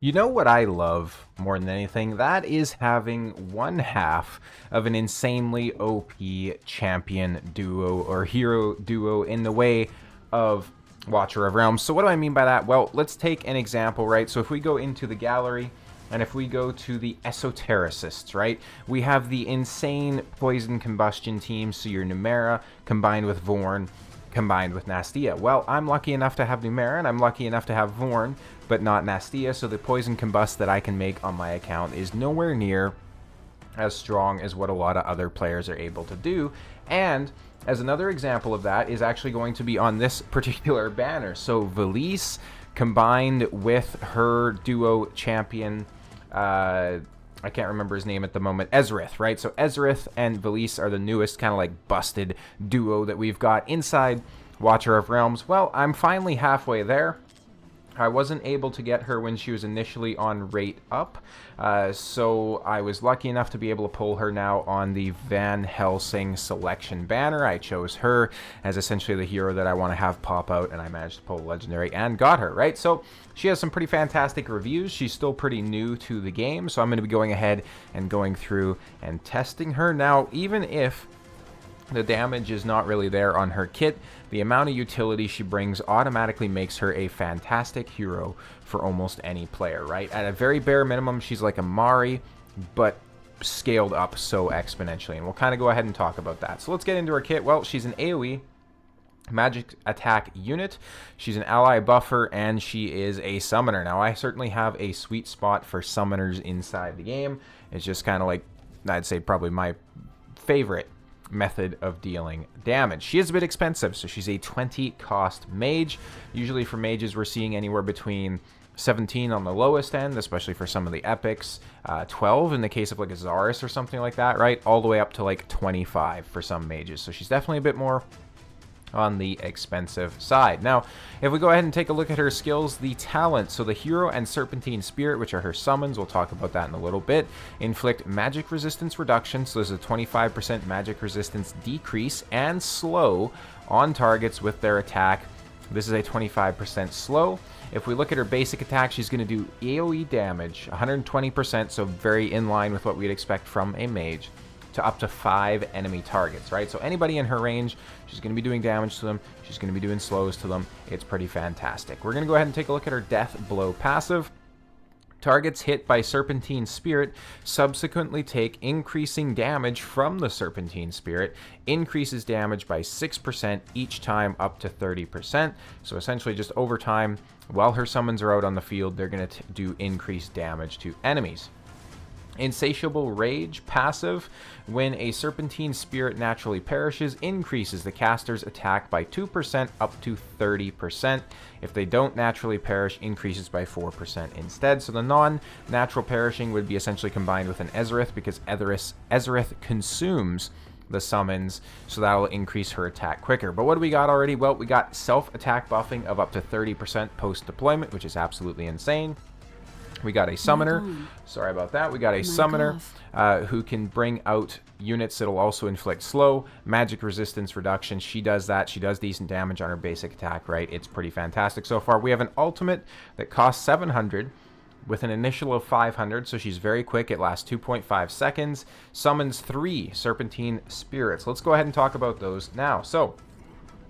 You know what I love more than anything? That is having one half of an insanely OP champion duo or hero duo in the way of Watcher of Realms. So what do I mean by that? Well, let's take an example, right? So if we go into the gallery and if we go to the esotericists, right? We have the insane poison combustion team, so your Numera combined with Vorn combined with Nastia. Well, I'm lucky enough to have Numera, and I'm lucky enough to have Vorn, but not Nastia, so the poison combust that I can make on my account is nowhere near as strong as what a lot of other players are able to do. And as another example of that is actually going to be on this particular banner. So Velisse combined with her duo champion, I can't remember his name at the moment, Ezrith, right? So Ezrith and Velisse are the newest kind of like busted duo that we've got inside Watcher of Realms. Well, I'm finally halfway there. I wasn't able to get her when she was initially on rate up, so I was lucky enough to be able to pull her now on the Van Helsing selection banner. I chose her as essentially the hero that I want to have pop out, and I managed to pull legendary and got her, right? So she has some pretty fantastic reviews. She's still pretty new to the game, so I'm going to be going ahead and going through and testing her. Now, even if the damage is not really there on her kit, the amount of utility she brings automatically makes her a fantastic hero for almost any player, right? At a very bare minimum, she's like a Mari, but scaled up so exponentially, and we'll kind of go ahead and talk about that. So let's get into her kit. Well, she's an AoE magic attack unit. She's an ally buffer, and she is a summoner. Now, I certainly have a sweet spot for summoners inside the game. It's just kind of like, I'd say probably my favorite method of dealing damage. She is a bit expensive, so she's a 20 cost mage. Usually for mages, we're seeing anywhere between 17 on the lowest end, especially for some of the epics, 12 in the case of like a Zaris or something like that, right? All the way up to like 25 for some mages. So she's definitely a bit more on the expensive side. Now, if we go ahead and take a look at her skills, the talent, so the Hero and Serpentine Spirit, which are her summons, we'll talk about that in a little bit, inflict magic resistance reduction, so there's a 25% magic resistance decrease, and slow on targets with their attack. This is a 25% slow. If we look at her basic attack, she's going to do AoE damage, 120%, so very in line with what we'd expect from a mage, to up to 5 enemy targets, right? So anybody in her range, she's going to be doing damage to them. She's going to be doing slows to them. It's pretty fantastic. We're going to go ahead and take a look at her Death Blow passive. Targets hit by Serpentine Spirit subsequently take increasing damage from the Serpentine Spirit, increases damage by 6% each time up to 30%. So essentially just over time, while her summons are out on the field, they're going to do increased damage to enemies. Insatiable Rage passive. When a Serpentine Spirit naturally perishes, increases the caster's attack by 2% up to 30%. If they don't naturally perish, increases by 4% instead. So the non-natural perishing would be essentially combined with an Ezrith, because Ezrith consumes the summons, so that'll increase her attack quicker. But what do we got already? Well, we got self-attack buffing of up to 30% post-deployment, which is absolutely insane. We got a summoner. Sorry about that. We got a summoner who can bring out units that'll also inflict slow. Magic resistance reduction. She does that. She does decent damage on her basic attack, right? It's pretty fantastic so far. We have an ultimate that costs 700 with an initial of 500, so she's very quick. It lasts 2.5 seconds. Summons 3 Serpentine Spirits. Let's go ahead and talk about those now. So,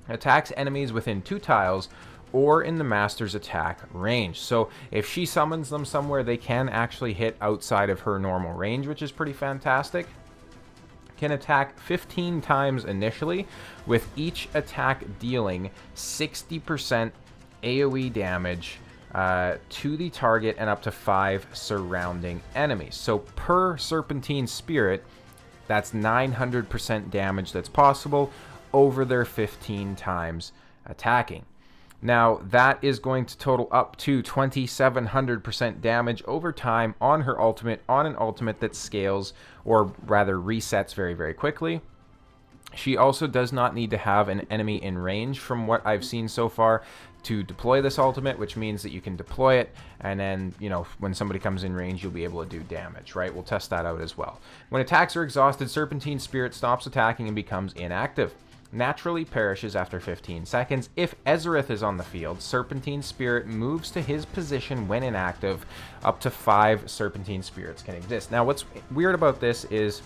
attacks enemies within 2 tiles or in the master's attack range. So if she summons them somewhere, they can actually hit outside of her normal range, which is pretty fantastic. Can attack 15 times initially, with each attack dealing 60% AoE damage to the target and up to 5 surrounding enemies. So per Serpentine Spirit, that's 900% damage that's possible over their 15 times attacking. Now, that is going to total up to 2,700% damage over time on her ultimate, on an ultimate that scales, or rather resets very, very quickly. She also does not need to have an enemy in range from what I've seen so far to deploy this ultimate, which means that you can deploy it, and then, you know, when somebody comes in range, you'll be able to do damage, right? We'll test that out as well. When attacks are exhausted, Serpentine Spirit stops attacking and becomes inactive. naturally perishes after 15 seconds. If Ezerith is on the field, Serpentine Spirit moves to his position when inactive. Up to 5 Serpentine Spirits can exist. Now, what's weird about this is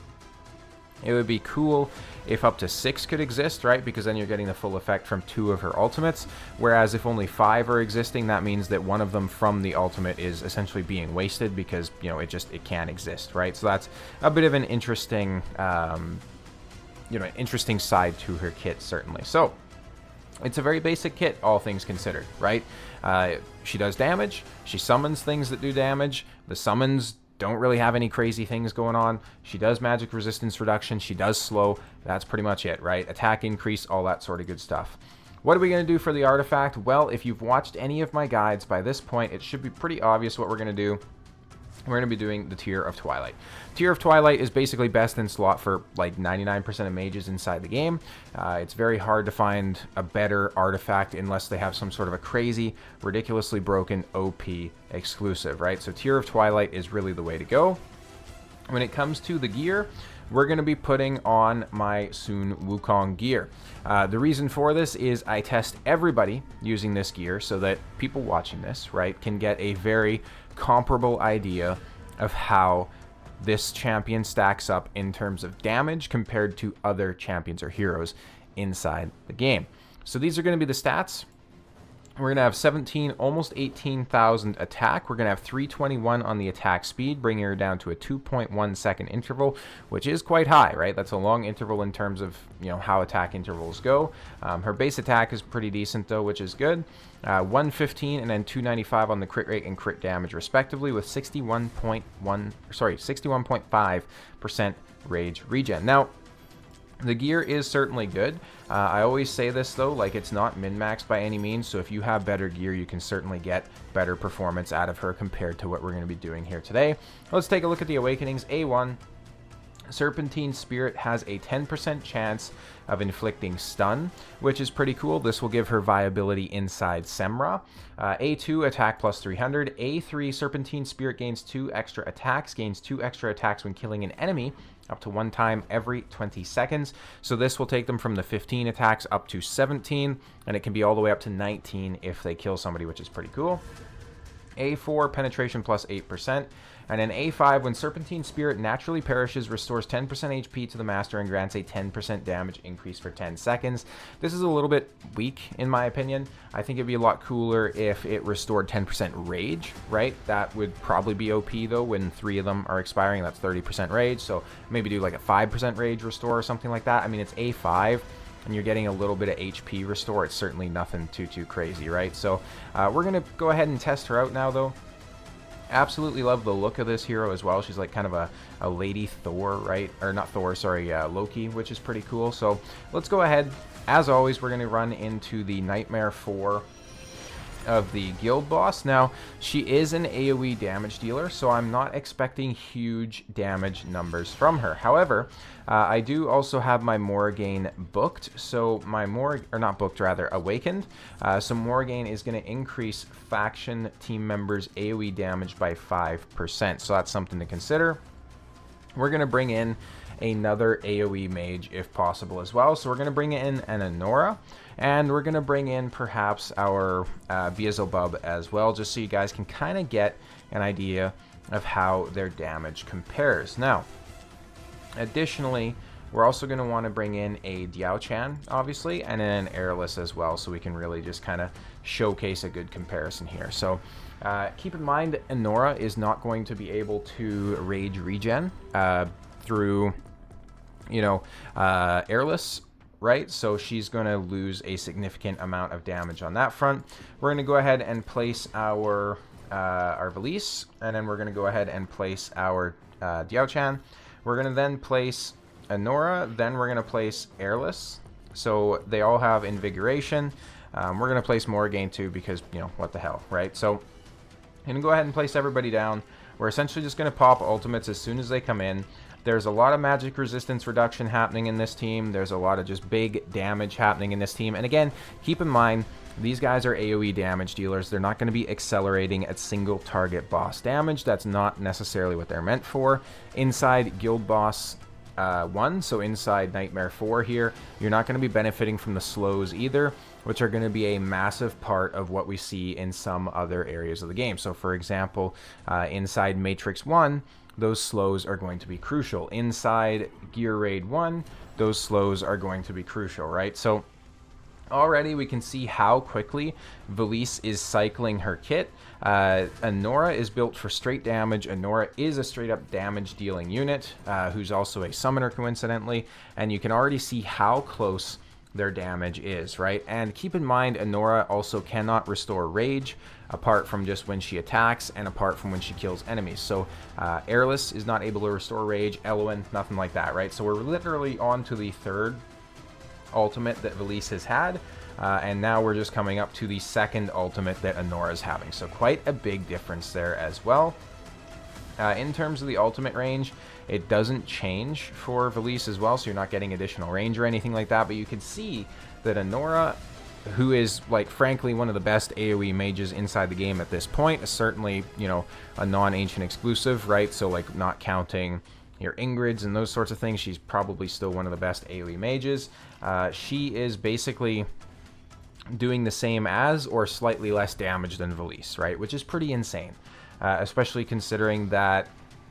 it would be cool if up to 6 could exist, right? Because then you're getting the full effect from 2 of her ultimates. Whereas if only 5 are existing, that means that one of them from the ultimate is essentially being wasted because, you know, it can't exist, right? So that's a bit of an interesting, interesting side to her kit, certainly. So it's a very basic kit, all things considered, right? She does damage. She summons things that do damage. The summons don't really have any crazy things going on. She does magic resistance reduction. She does slow. That's pretty much it, right? Attack increase, all that sort of good stuff. What are we going to do for the artifact? Well, if you've watched any of my guides by this point, it should be pretty obvious what we're going to do. We're going to be doing the Tear of Twilight. Tear of Twilight is basically best in slot for like 99% of mages inside the game. It's very hard to find a better artifact unless they have some sort of a crazy, ridiculously broken OP exclusive, right? So Tear of Twilight is really the way to go. When it comes to the gear, we're going to be putting on my Sun Wukong gear. The reason for this is I test everybody using this gear so that people watching this, right, can get a very comparable idea of how this champion stacks up in terms of damage compared to other champions or heroes inside the game. So these are going to be the stats. We're going to have 17, almost 18,000 attack. We're going to have 321 on the attack speed, bringing her down to a 2.1 second interval, which is quite high, right? That's a long interval in terms of, you know, how attack intervals go. Her base attack is pretty decent though, which is good. 115 and then 295 on the crit rate and crit damage respectively, with 61.5% rage regen. Now, the gear is certainly good. I always say this though, like it's not min-maxed by any means, so if you have better gear, you can certainly get better performance out of her compared to what we're going to be doing here today. Let's take a look at the awakenings. A1, Serpentine Spirit has a 10% chance of inflicting stun, which is pretty cool. This will give her viability inside Semra. A2, attack plus 300. A3, Serpentine Spirit gains 2 extra attacks, gains 2 extra attacks when killing an enemy, up to 1 time every 20 seconds. So this will take them from the 15 attacks up to 17, and it can be all the way up to 19 if they kill somebody, which is pretty cool. A4, penetration plus 8%. And then A5, when Serpentine Spirit naturally perishes, restores 10% HP to the master and grants a 10% damage increase for 10 seconds. This is a little bit weak, in my opinion. I think it'd be a lot cooler if it restored 10% rage, right? That would probably be OP, though, when 3 of them are expiring. That's 30% rage, so maybe do like a 5% rage restore or something like that. I mean, it's A5, and you're getting a little bit of HP restore. It's certainly nothing too crazy, right? So we're going to go ahead and test her out now, though. Absolutely love the look of this hero as well. She's like kind of a lady Thor, right? Or not Thor, sorry, Loki, which is pretty cool. So let's go ahead. As always, we're going to run into the Nightmare 4 of the guild boss. Now, she is an AoE damage dealer, so I'm not expecting huge damage numbers from her. However, I do also have my Morrigan booked, so my awakened. So Morrigan is going to increase faction team members' AoE damage by 5%, so that's something to consider. We're going to bring in another AoE mage if possible as well. So we're going to bring in an Anora, and we're going to bring in perhaps our Beelzebub as well, just so you guys can kind of get an idea of how their damage compares. Now, additionally, we're also going to want to bring in a Diao-chan, obviously, and then an Airless as well, so we can really just kind of showcase a good comparison here. So keep in mind, Anora is not going to be able to rage regen through, Airless, right? So she's going to lose a significant amount of damage on that front. We're going to go ahead and place our Velisse, and then we're going to go ahead and place our Diao-chan. We're going to then place Anora, then we're going to place Airless. So they all have Invigoration. We're going to place Morrigan too because, what the hell, right? So I'm going to go ahead and place everybody down. We're essentially just going to pop ultimates as soon as they come in. There's a lot of magic resistance reduction happening in this team. There's a lot of just big damage happening in this team. And again, keep in mind, these guys are AoE damage dealers. They're not going to be accelerating at single target boss damage. That's not necessarily what they're meant for. Inside guild boss 1, so inside Nightmare 4 here, you're not going to be benefiting from the slows either, which are going to be a massive part of what we see in some other areas of the game. So for example, inside Matrix 1, those slows are going to be crucial. Inside Gear Raid 1, those slows are going to be crucial, right? So already we can see how quickly Velisse is cycling her kit. Anora is built for straight damage. Anora is a straight up damage dealing unit, who's also a summoner coincidentally, and you can already see how close their damage is, right? And keep in mind, Anora also cannot restore rage apart from just when she attacks and apart from when she kills enemies. So Airless is not able to restore rage, Eloin, nothing like that, right? So we're literally on to the third ultimate that Velisse has had, and now we're just coming up to the second ultimate that Anora is having. So quite a big difference there as well. In terms of the ultimate range, it doesn't change for Velisse as well, so you're not getting additional range or anything like that, but you can see that Anora, who is, like, frankly one of the best AoE mages inside the game at this point, is certainly, you know, a non-ancient exclusive, right? So, like, not counting your Ingrids and those sorts of things, she's probably still one of the best AoE mages. She is basically doing the same as or slightly less damage than Velisse, right? Which is pretty insane, especially considering that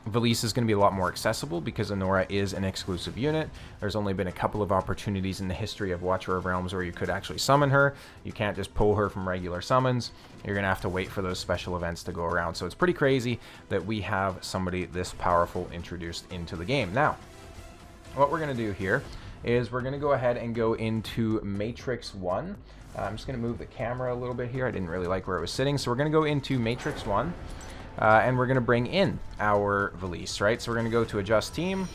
Velisse is going to be a lot more accessible because Anora is an exclusive unit. There's only been a couple of opportunities in the history of Watcher of Realms where you could actually summon her. You can't just pull her from regular summons. You're going to have to wait for those special events to go around. So it's pretty crazy that we have somebody this powerful introduced into the game. Now, what we're going to do here is we're going to go ahead and go into Matrix 1. I'm just going to move the camera a little bit here. I didn't really like where it was sitting. So we're going to go into Matrix 1. And we're going to bring in our Velisse, right? So we're going to go to Adjust Team.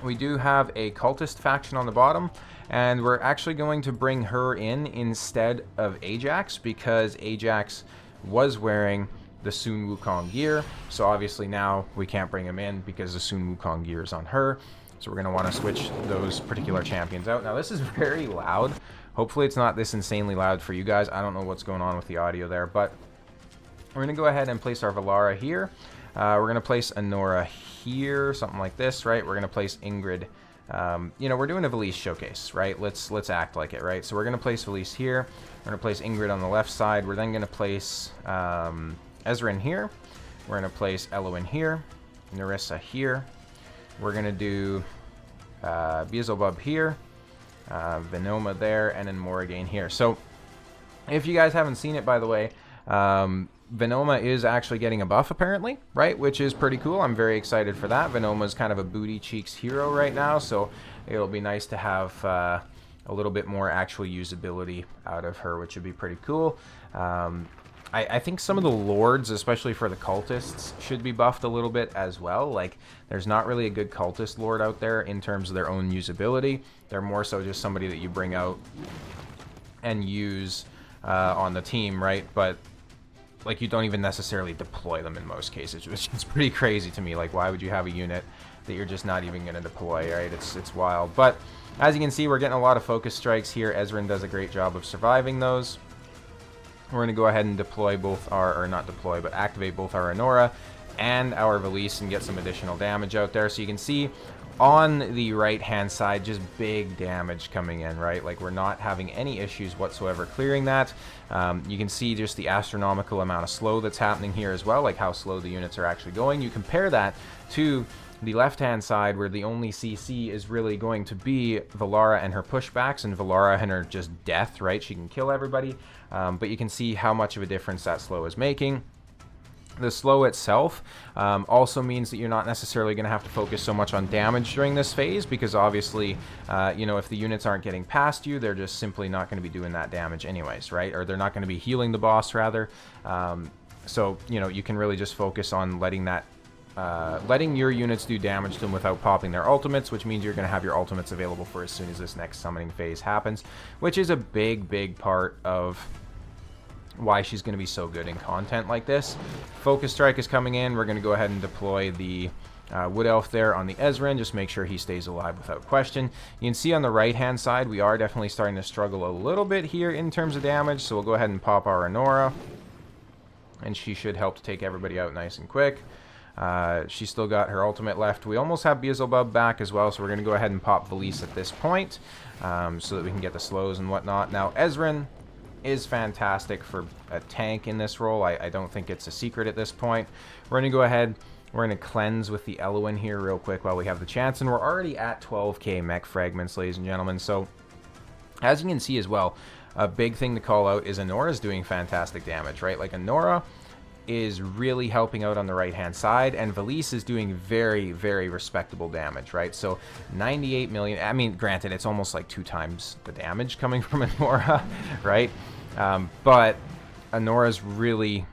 We do have a cultist faction on the bottom, and we're actually going to bring her in instead of Ajax because Ajax was wearing the Sun Wukong gear. So obviously now we can't bring him in because the Sun Wukong gear is on her. So we're going to want to switch those particular champions out. Now this is very loud. Hopefully it's not this insanely loud for you guys. I don't know what's going on with the audio there, but we're going to go ahead and place our Valara here. We're going to place Anora here, something like this, right? We're going to place Ingrid. You know, we're doing a Velisse showcase, right? Let's act like it, right? So we're going to place Velisse here. We're going to place Ingrid on the left side. We're then going to place Ezrein here. We're going to place Eloin here. Nerissa here. We're going to do Beelzebub here. Venoma there. And then Morrigan here. So if you guys haven't seen it, by the way, Venoma is actually getting a buff apparently, right? Which is pretty cool. I'm very excited for that. Venoma is kind of a booty cheeks hero right now, so it'll be nice to have a little bit more actual usability out of her, which would be pretty cool. I think some of the lords, especially for the cultists, should be buffed a little bit as well. Like, there's not really a good cultist lord out there in terms of their own usability. They're more so just somebody that you bring out and use on the team, right? But like, you don't even necessarily deploy them in most cases, which is pretty crazy to me. Like, why would you have a unit that you're just not even going to deploy, right? It's wild. But as you can see, we're getting a lot of focus strikes here. Ezrein does a great job of surviving those. We're going to go ahead and deploy both our, or not deploy, but activate both our Anora and our Velisse and get some additional damage out there. So you can see on the right-hand side, just big damage coming in, right? Like, we're not having any issues whatsoever clearing that. You can see just the astronomical amount of slow that's happening here as well, like how slow the units are actually going. You compare that to the left-hand side, where the only CC is really going to be Valara and her pushbacks, and Valara and her just death, right? She can kill everybody, but you can see how much of a difference that slow is making. The slow itself also means that you're not necessarily going to have to focus so much on damage during this phase, because obviously, you know, if the units aren't getting past you, they're just simply not going to be doing that damage anyways, right? Or they're not going to be healing the boss, rather. So, you know, you can really just focus on letting that, letting your units do damage to them without popping their ultimates, which means you're going to have your ultimates available for as soon as this next summoning phase happens, which is a big part of why she's going to be so good in content like this. Focus Strike is coming in. We're going to go ahead and deploy the Wood Elf there on the Ezrein. Just make sure he stays alive without question. You can see on the right-hand side, we are definitely starting to struggle a little bit here in terms of damage, so we'll go ahead and pop our Anora, and she should help to take everybody out nice and quick. She's still got her ultimate left. We almost have Beelzebub back as well, so we're going to go ahead and pop Velisse at this point, so that we can get the slows and whatnot. Now, Ezreal is fantastic for a tank in this role. I don't think it's a secret at this point. We're going to go ahead, we're going to cleanse with the Eloin here real quick while we have the chance, and we're already at 12k mech fragments, ladies and gentlemen. So, as you can see as well, a big thing to call out is Anora's doing fantastic damage, right? Like, Anora is really helping out on the right-hand side, and Velisse is doing very, very respectable damage, right? So 98 million, I mean, granted, it's almost like 2 times the damage coming from Anora, right? But Anora's really,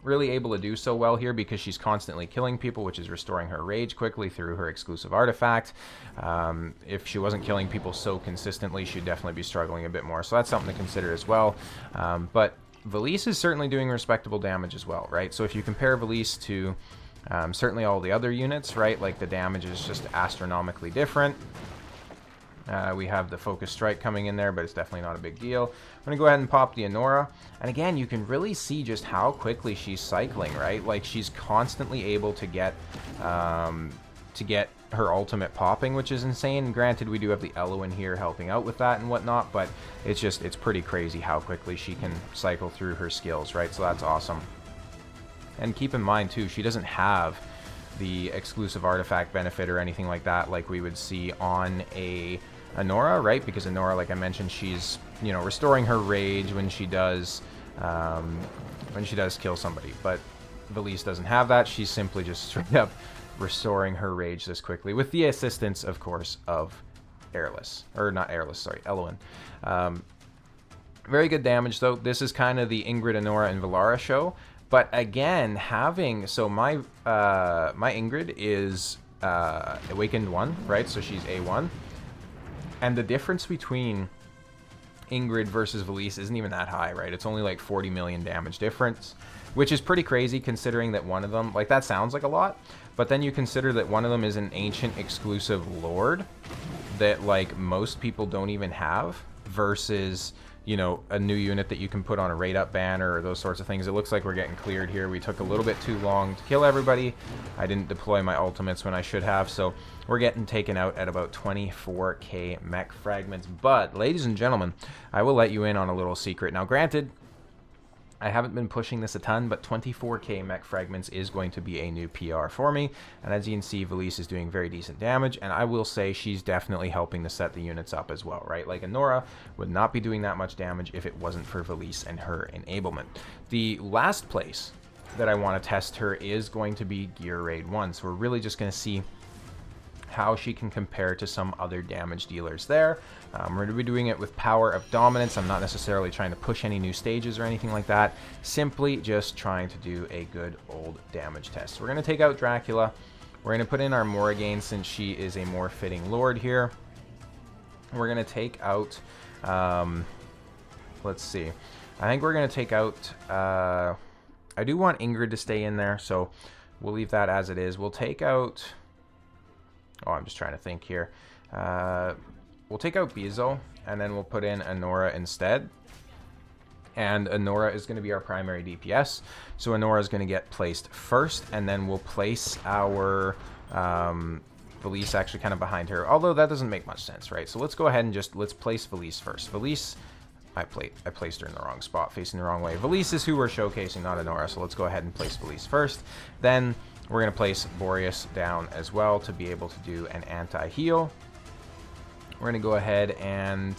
really able to do so well here because she's constantly killing people, which is restoring her rage quickly through her exclusive artifact. If she wasn't killing people so consistently, she'd definitely be struggling a bit more. So that's something to consider as well. But Velisse is certainly doing respectable damage as well, right? So if you compare Velisse to certainly all the other units, right, like the damage is just astronomically different. We have the Focus Strike coming in there, but it's definitely not a big deal. I'm going to go ahead and pop the Anora. And again, you can really see just how quickly she's cycling, right? Like, she's constantly able to get her ultimate popping, which is insane. Granted, we do have the Eloin here helping out with that and whatnot, but it's pretty crazy how quickly she can cycle through her skills, right? So that's awesome. And keep in mind, too, she doesn't have the exclusive artifact benefit or anything like that like we would see on a Anora, right? Because Anora, like I mentioned, she's, you know, restoring her rage when she does kill somebody. But Velisse doesn't have that. She's simply just straight up restoring her rage this quickly, with the assistance, of course, of Eloin. Very good damage, though. This is kind of the Ingrid, Anora, and Vellara show. But again, so my Ingrid is Awakened 1, right? So she's A1. And the difference between Ingrid versus Velisse isn't even that high, right? It's only like 40 million damage difference, which is pretty crazy considering that one of them, like, that sounds like a lot, but then you consider that one of them is an ancient exclusive lord that, like, most people don't even have, versus, you know, a new unit that you can put on a rate up banner or those sorts of things. It looks like we're getting cleared here. We took a little bit too long to kill everybody. I didn't deploy my ultimates when I should have, so we're getting taken out at about 24k mech fragments. But, ladies and gentlemen, I will let you in on a little secret. Now, granted, I haven't been pushing this a ton, but 24k mech fragments is going to be a new PR for me. And as you can see, Velisse is doing very decent damage, and I will say she's definitely helping to set the units up as well, right? Like, Anora would not be doing that much damage if it wasn't for Velisse and her enablement. The last place that I want to test her is going to be Gear Raid 1, so we're really just going to see how she can compare to some other damage dealers there. We're going to be doing it with Power of Dominance. I'm not necessarily trying to push any new stages or anything like that. Simply just trying to do a good old damage test. We're going to take out Dracula. We're going to put in our Morrigan since she is a more fitting lord here. We're going to take out... let's see. I think we're going to take out... I do want Ingrid to stay in there, so we'll leave that as it is. We'll take out... Oh, I'm just trying to think here. We'll take out Bezo, and then we'll put in Anora instead. And Anora is going to be our primary DPS. So Anora is going to get placed first, and then we'll place our Velisse actually kind of behind her. Although that doesn't make much sense, right? So let's go ahead and let's place Velisse first. Velisse, I placed her in the wrong spot, facing the wrong way. Velisse is who we're showcasing, not Anora. So let's go ahead and place Velisse first. Then we're going to place Boreas down as well to be able to do an anti-heal. We're going to go ahead and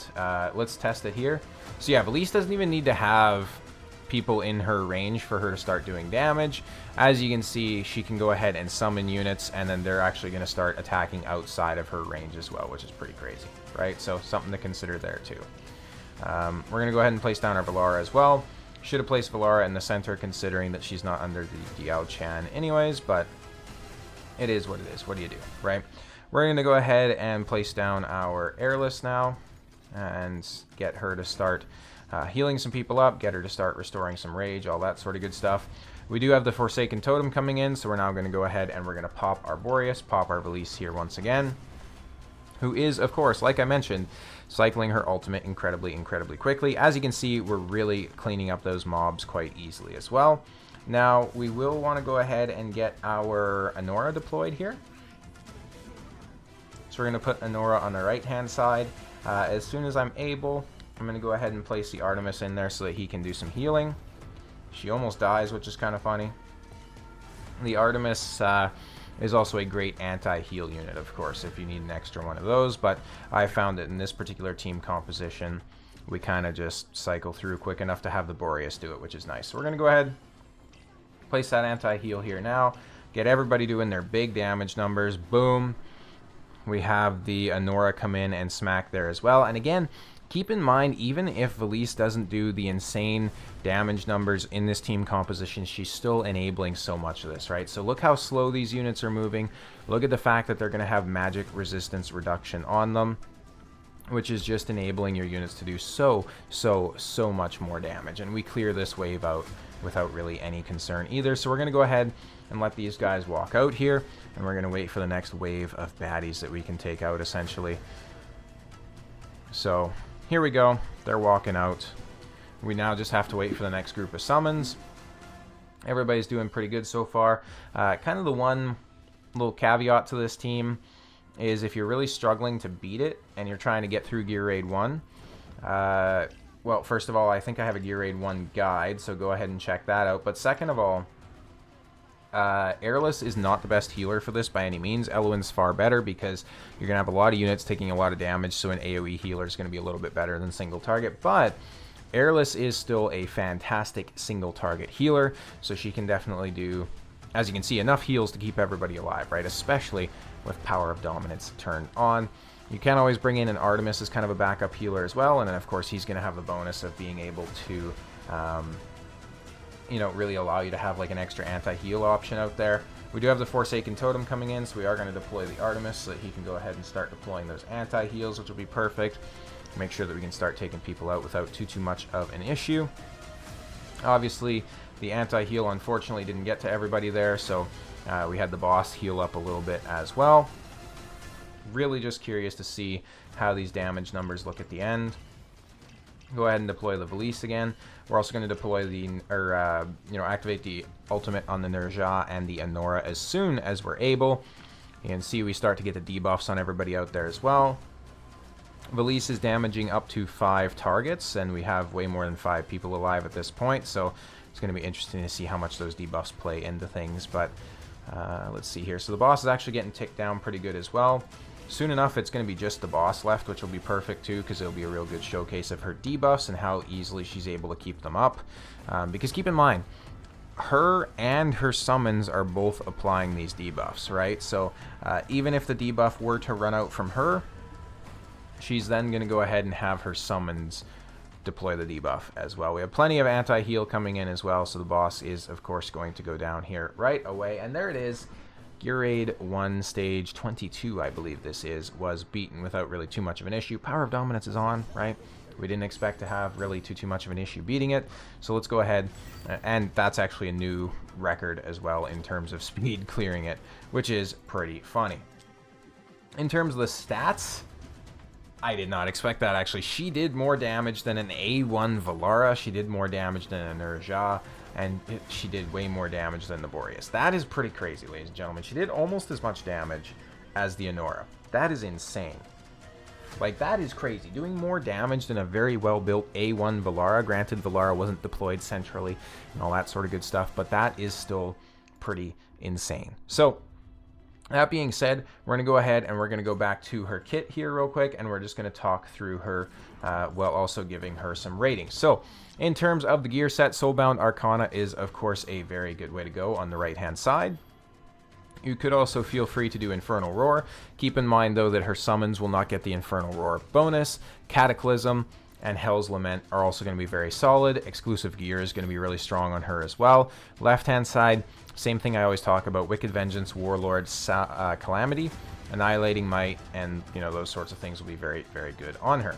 let's test it here. So yeah, Velisse doesn't even need to have people in her range for her to start doing damage. As you can see, she can go ahead and summon units, and then they're actually going to start attacking outside of her range as well, which is pretty crazy, right? So something to consider there too. We're going to go ahead and place down our Vellara as well. Should have placed Vellara in the center, considering that she's not under the Diao Chan anyways, but it is what it is. What do you do, right? We're going to go ahead and place down our Airless now and get her to start healing some people up, get her to start restoring some rage, all that sort of good stuff. We do have the Forsaken Totem coming in, so we're now going to go ahead and we're going to pop our Boreas, pop our Velisse here once again, who is, of course, like I mentioned, cycling her ultimate incredibly quickly. As you can see, we're really cleaning up those mobs quite easily as well. Now, we will want to go ahead and get our Anora deployed here. So we're going to put Anora on the right-hand side. As soon as I'm able, I'm going to go ahead and place the Artemis in there so that he can do some healing. She almost dies, which is kind of funny. The Artemis is also a great anti-heal unit, of course, if you need an extra one of those. But I found that in this particular team composition, we kind of just cycle through quick enough to have the Boreas do it, which is nice. So we're going to go ahead, place that anti-heal here now, get everybody doing their big damage numbers. Boom. We have the Anora come in and smack there as well. And again, keep in mind, even if Velisse doesn't do the insane damage numbers in this team composition, she's still enabling so much of this, right? So look how slow these units are moving. Look at the fact that they're going to have magic resistance reduction on them, which is just enabling your units to do so much more damage. And we clear this wave out without really any concern either. So we're going to go ahead and let these guys walk out here, and we're going to wait for the next wave of baddies that we can take out, essentially. So here we go. They're walking out. We now just have to wait for the next group of summons. Everybody's doing pretty good so far. Kind of the one little caveat to this team is if you're really struggling to beat it and you're trying to get through Gear Raid 1, well, first of all, I think I have a Gear Raid 1 guide, so go ahead and check that out. But second of all, Airless is not the best healer for this by any means. Eloin's far better because you're going to have a lot of units taking a lot of damage, so an AoE healer is going to be a little bit better than single target. But Airless is still a fantastic single target healer, so she can definitely do, as you can see, enough heals to keep everybody alive, right? Especially with Power of Dominance turned on. You can always bring in an Artemis as kind of a backup healer as well, and then of course he's going to have the bonus of being able to you know, really allow you to have like an extra anti-heal option out there. We do have the Forsaken Totem coming in, so we are going to deploy the Artemis so that he can go ahead and start deploying those anti-heals, which will be perfect. Make sure that we can start taking people out without too much of an issue. Obviously, the anti-heal unfortunately didn't get to everybody there, so we had the boss heal up a little bit as well. Really just curious to see how these damage numbers look at the end. Go ahead and deploy the Velisse again. We're also going to deploy the, activate the ultimate on the Nerja and the Anora as soon as we're able. You can see we start to get the debuffs on everybody out there as well. Velisse is damaging up to 5 targets, and we have way more than 5 people alive at this point, so it's going to be interesting to see how much those debuffs play into things. But let's see here. So the boss is actually getting ticked down pretty good as well. Soon enough, it's going to be just the boss left, which will be perfect too, because it'll be a real good showcase of her debuffs and how easily she's able to keep them up. Because keep in mind, her and her summons are both applying these debuffs, right? So even if the debuff were to run out from her, she's then going to go ahead and have her summons deploy the debuff as well. We have plenty of anti-heal coming in as well, so the boss is, of course, going to go down here right away. And there it is. Gear Raid 1 Stage 22, I believe this is, was beaten without really too much of an issue. Power of Dominance is on, right? We didn't expect to have really too much of an issue beating it. So let's go ahead, and that's actually a new record as well in terms of speed clearing it, which is pretty funny. In terms of the stats, I did not expect that, actually. She did more damage than an A1 Valara. She did more damage than a Nerja. And she did way more damage than the Boreas. That is pretty crazy, ladies and gentlemen. She did almost as much damage as the Anora. That is insane. Like, that is crazy. Doing more damage than a very well-built A1 Valara. Granted, Valara wasn't deployed centrally and all that sort of good stuff, but that is still pretty insane. So, that being said, we're going to go ahead and we're going to go back to her kit here real quick, and we're just going to talk through her while also giving her some ratings. So, in terms of the gear set, Soulbound Arcana is, of course, a very good way to go on the right-hand side. You could also feel free to do Infernal Roar. Keep in mind, though, that her summons will not get the Infernal Roar bonus. Cataclysm and Hell's Lament are also going to be very solid. Exclusive gear is going to be really strong on her as well. Left-hand side, same thing I always talk about. Wicked Vengeance, Warlord, Calamity, Annihilating Might, and, those sorts of things will be very, very good on her.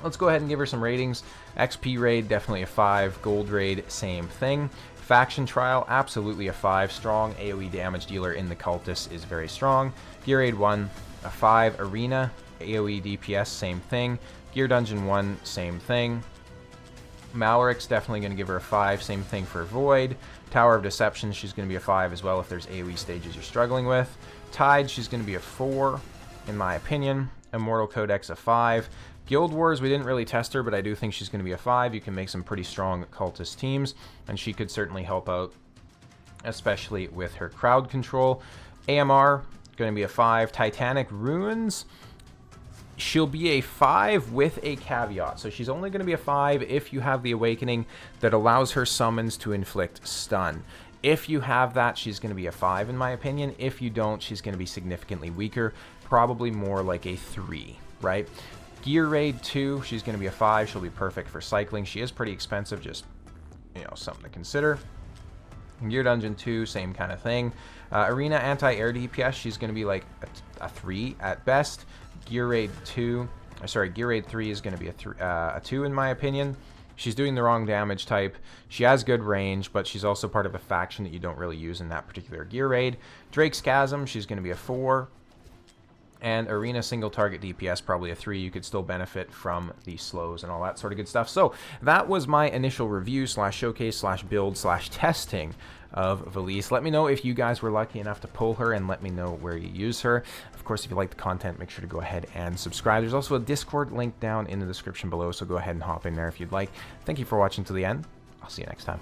Let's go ahead and give her some ratings. XP raid, definitely a 5. Gold raid, same thing. Faction Trial, absolutely a 5. Strong AoE damage dealer in the Cultist is very strong. Gear Raid 1, a 5. Arena, AoE DPS, same thing. Gear Dungeon 1, same thing. Malorix, definitely going to give her a 5. Same thing for Void. Tower of Deception, she's going to be a 5 as well if there's AoE stages you're struggling with. Tide, she's going to be a 4, in my opinion. Immortal Codex, a 5. Guild Wars, we didn't really test her, but I do think she's going to be a 5. You can make some pretty strong cultist teams, and she could certainly help out, especially with her crowd control. AMR, going to be a 5. Titanic Ruins, she'll be a 5 with a caveat. So she's only going to be a 5 if you have the Awakening that allows her summons to inflict stun. If you have that, she's going to be a 5 in my opinion. If you don't, she's going to be significantly weaker, probably more like a 3, right? Gear Raid 2, she's going to be a 5. She'll be perfect for cycling. She is pretty expensive, just, you know, something to consider. Gear Dungeon 2, same kind of thing. Arena Anti-Air DPS, she's going to be like a 3 at best. Gear Raid 3 is going to be a 2 in my opinion. She's doing the wrong damage type. She has good range, but she's also part of a faction that you don't really use in that particular gear raid. Drake's Chasm, she's going to be a 4. And Arena single target DPS, probably a 3. You could still benefit from the slows and all that sort of good stuff. So that was my initial review / showcase / build / testing of Velisse. Let me know if you guys were lucky enough to pull her, and let me know where you use her. Of course, if you like the content, make sure to go ahead and subscribe. There's also a Discord link down in the description below, so go ahead and hop in there if you'd like. Thank you for watching to the end. I'll see you next time.